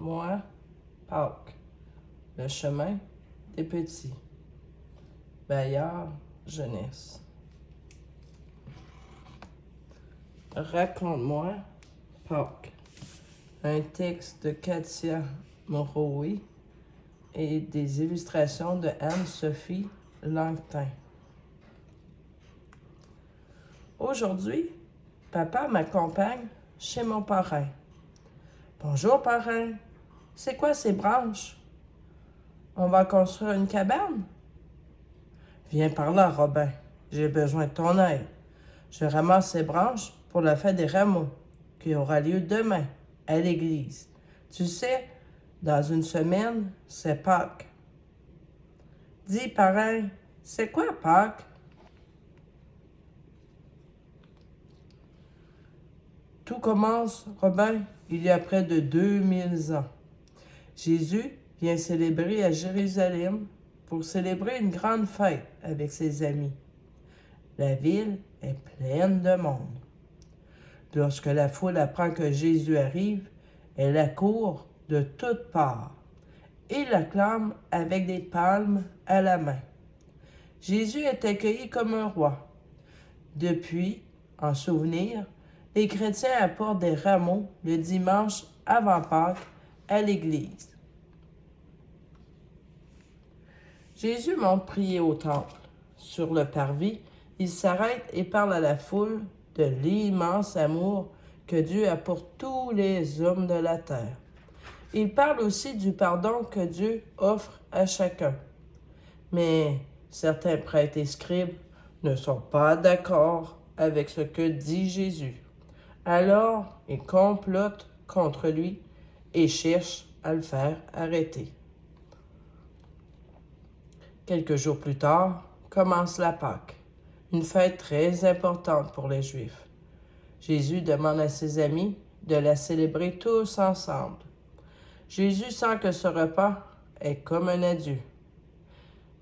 Raconte-moi Pâques, le chemin des petits. Bayard, jeunesse. Raconte-moi Pâques, un texte de Katia Morowi et des illustrations de Anne-Sophie Langtin. Aujourd'hui, papa m'accompagne chez mon parrain. Bonjour, parrain. C'est quoi ces branches? On va construire une cabane? Viens par là, Robin. J'ai besoin de ton aide. Je ramasse ces branches pour la fête des rameaux, qui aura lieu demain, à l'église. Tu sais, dans une semaine, c'est Pâques. Dis, parrain, c'est quoi Pâques? Tout commence, Robin, il y a près de 2000 ans. Jésus vient célébrer à Jérusalem pour célébrer une grande fête avec ses amis. La ville est pleine de monde. Lorsque la foule apprend que Jésus arrive, elle accourt de toutes parts et l'acclame avec des palmes à la main. Jésus est accueilli comme un roi. Depuis, en souvenir, les chrétiens apportent des rameaux le dimanche avant Pâques à l'église. Jésus monte prier au temple. Sur le parvis, il s'arrête et parle à la foule de l'immense amour que Dieu a pour tous les hommes de la terre. Il parle aussi du pardon que Dieu offre à chacun. Mais certains prêtres et scribes ne sont pas d'accord avec ce que dit Jésus. Alors, ils complotent contre lui et cherchent à le faire arrêter. Quelques jours plus tard, commence la Pâque, une fête très importante pour les Juifs. Jésus demande à ses amis de la célébrer tous ensemble. Jésus sent que ce repas est comme un adieu.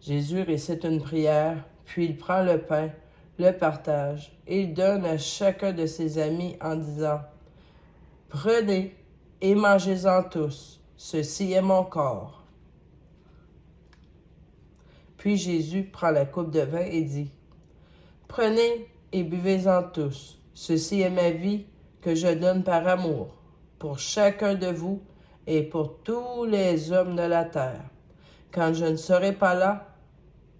Jésus récite une prière, puis il prend le pain, le partage et il donne à chacun de ses amis en disant « Prenez et mangez-en tous, ceci est mon corps. » Puis Jésus prend la coupe de vin et dit « Prenez et buvez-en tous, ceci est ma vie que je donne par amour, pour chacun de vous et pour tous les hommes de la terre. Quand je ne serai pas là,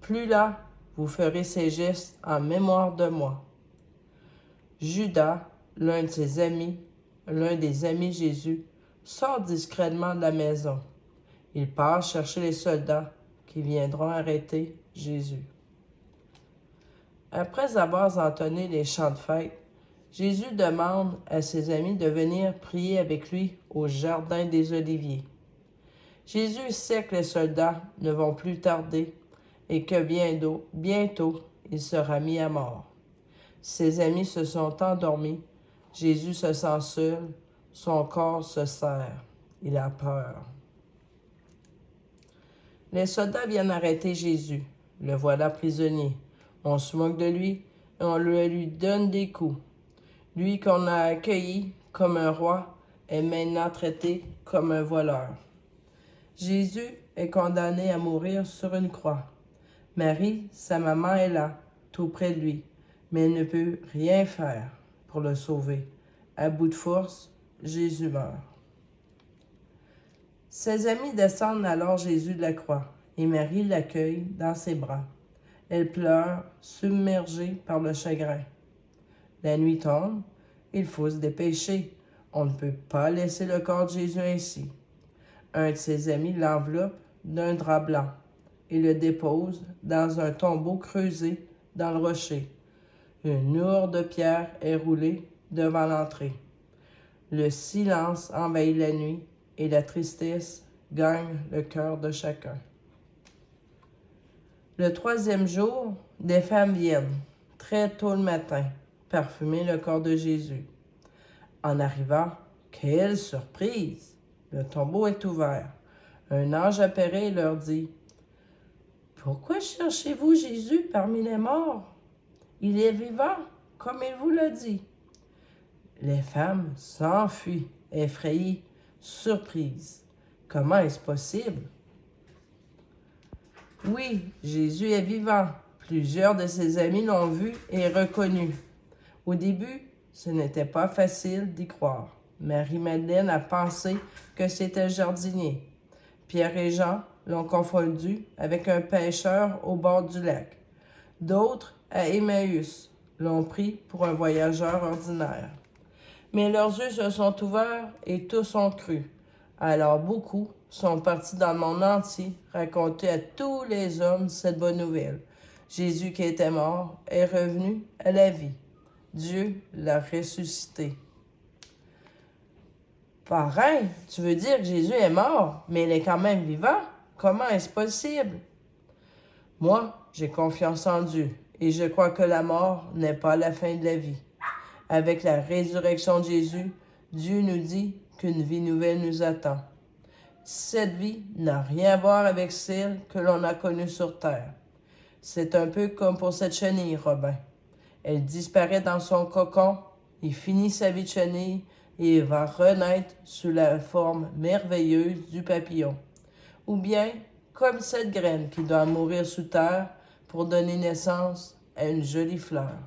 plus là, vous ferez ces gestes en mémoire de moi. » Judas, l'un de ses amis, l'un des amis Jésus, sort discrètement de la maison. Il part chercher les soldats qui viendront arrêter Jésus. Après avoir entonné les chants de fête, Jésus demande à ses amis de venir prier avec lui au jardin des Oliviers. Jésus sait que les soldats ne vont plus tarder et que bientôt il sera mis à mort. Ses amis se sont endormis. Jésus se sent seul. Son corps se serre. Il a peur. Les soldats viennent arrêter Jésus. Le voilà prisonnier. On se moque de lui et on lui donne des coups. Lui qu'on a accueilli comme un roi est maintenant traité comme un voleur. Jésus est condamné à mourir sur une croix. Marie, sa maman, est là, tout près de lui, mais elle ne peut rien faire pour le sauver. À bout de force, Jésus meurt. Ses amis descendent alors Jésus de la croix, et Marie l'accueille dans ses bras. Elle pleure, submergée par le chagrin. La nuit tombe, il faut se dépêcher. On ne peut pas laisser le corps de Jésus ainsi. Un de ses amis l'enveloppe d'un drap blanc et le dépose dans un tombeau creusé dans le rocher. Une lourde de pierre est roulée devant l'entrée. Le silence envahit la nuit et la tristesse gagne le cœur de chacun. Le troisième jour, des femmes viennent, très tôt le matin, parfumer le corps de Jésus. En arrivant, quelle surprise! Le tombeau est ouvert. Un ange apparaît et leur dit « Pourquoi cherchez-vous Jésus parmi les morts? Il est vivant, comme il vous l'a dit. » Les femmes s'enfuient, effrayées, surprises. Comment est-ce possible? Oui, Jésus est vivant. Plusieurs de ses amis l'ont vu et reconnu. Au début, ce n'était pas facile d'y croire. Marie-Madeleine a pensé que c'était le jardinier. Pierre et Jean l'ont confondu avec un pêcheur au bord du lac. D'autres, à Emmaüs, l'ont pris pour un voyageur ordinaire. Mais leurs yeux se sont ouverts et tous ont cru. Alors beaucoup sont partis dans le monde entier raconter à tous les hommes cette bonne nouvelle. Jésus qui était mort est revenu à la vie. Dieu l'a ressuscité. Parrain, tu veux dire que Jésus est mort, mais il est quand même vivant? Comment est-ce possible? Moi, j'ai confiance en Dieu et je crois que la mort n'est pas la fin de la vie. Avec la résurrection de Jésus, Dieu nous dit qu'une vie nouvelle nous attend. Cette vie n'a rien à voir avec celle que l'on a connue sur terre. C'est un peu comme pour cette chenille, Robin. Elle disparaît dans son cocon, il finit sa vie de chenille et va renaître sous la forme merveilleuse du papillon. Ou bien, comme cette graine qui doit mourir sous terre pour donner naissance à une jolie fleur.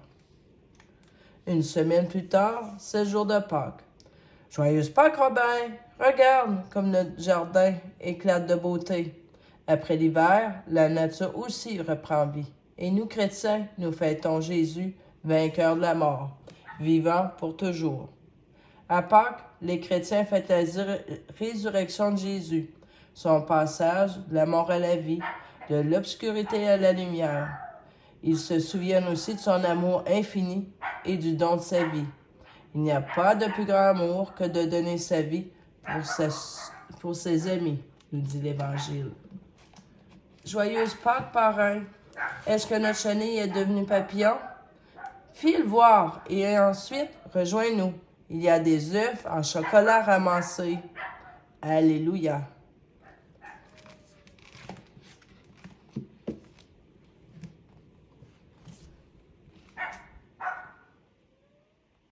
Une semaine plus tard, c'est le jour de Pâques. Joyeuse Pâques, Robin! Regarde comme notre jardin éclate de beauté. Après l'hiver, la nature aussi reprend vie. Et nous, chrétiens, nous fêtons Jésus, vainqueur de la mort, vivant pour toujours. À Pâques, les chrétiens fêtent la résurrection de Jésus, son passage de la mort à la vie, de l'obscurité à la lumière. Ils se souviennent aussi de son amour infini et du don de sa vie. Il n'y a pas de plus grand amour que de donner sa vie pour ses amis, nous dit l'Évangile. Joyeuse Pâques, parrain! Est-ce que notre chenille est devenue papillon? File voir et ensuite rejoins-nous. Il y a des œufs en chocolat ramassés. Alléluia!